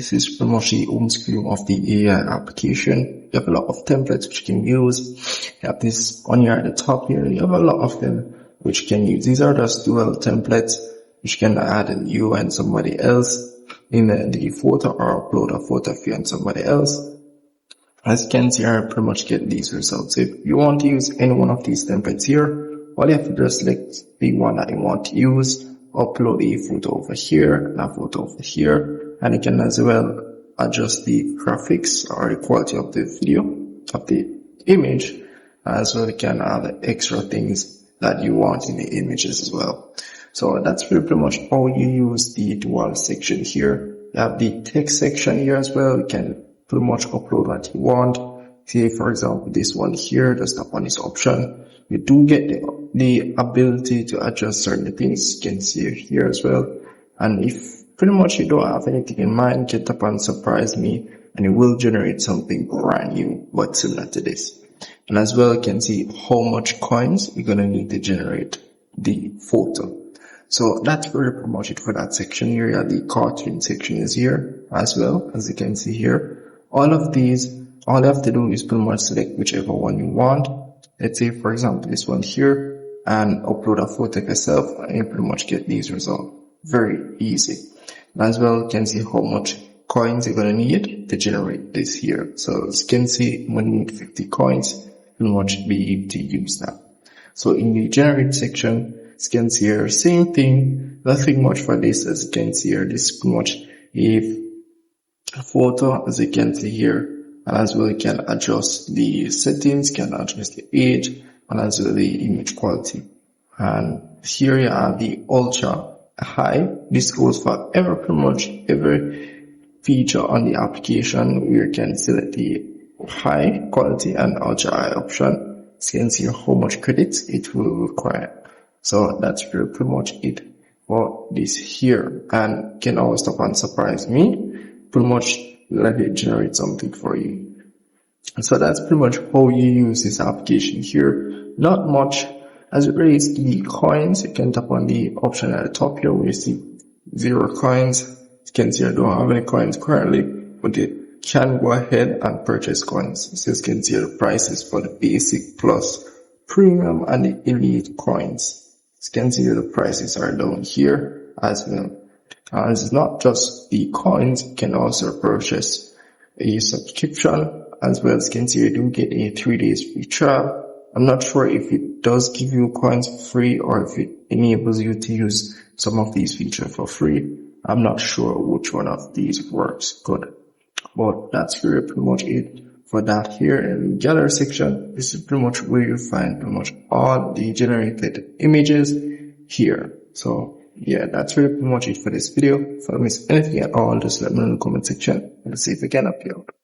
This is pretty much the home screen of the AI application. You have a lot of templates which you can use. You have this on here at the top here. You have a lot of them which you can use. These are just dual templates which you can add in you and somebody else in the photo, or upload a photo of you and somebody else. As you can see, I pretty much get these results. If you want to use any one of these templates here, all you have to do is select the one that you want to use, upload a photo over here and a photo over here, and you can as well adjust the graphics or the quality of the video, of the image, as well. You can add extra things that you want in the images as well. So that's pretty much how you use the dual section here. You have the text section here as well. You can pretty much upload what you want. Say for example this one here, just tap on this option. You do get the ability to adjust certain things. You can see here as well. And if pretty much you don't have anything in mind, get tap on surprise me and it will generate something brand new but similar to this. And as well you can see how much coins you're gonna need to generate the photo. So that's pretty much it for that section here. Yeah, the cartoon section is here as well, as you can see here. All of these, all you have to do is pretty much select whichever one you want. Let's say for example this one here, and upload a photo of yourself, and you pretty much get these results. Very easy. And as well you can see how much coins you're gonna need to generate this here. So as you can see, when you need 50 coins, pretty much be able to use that. So in the generate section, as you can see here, same thing, nothing much for this. As you can see here, this is pretty much a photo, as you can see here. And as well you can adjust the settings, can adjust the age, and as well the image quality. And here you have the ultra high. This goes for pretty much every feature on the application. We can select the high quality and ultra high option. So you can see how much credits it will require. So that's pretty much it for this here. And you can always tap on surprise me. Pretty much let it generate something for you. So that's pretty much how you use this application here. Not much. As it relates to the coins, you can tap on the option at the top here where you see 0 coins. You can see I don't have any coins currently, but you can go ahead and purchase coins. So you can see the prices for the basic, plus, premium, and the elite coins. You can see the prices are down here as well. And it's not just the coins, you can also purchase a subscription as well. As you can see, you do get a 3 days free trial. I'm not sure if it does give you coins for free or if it enables you to use some of these features for free. I'm not sure which one of these works good. But that's pretty much it for that here. In the gallery section, this is pretty much where you find pretty much all the generated images here. So yeah, that's pretty much it for this video. If I miss anything at all, just let me know in the comment section and see if I can help you out.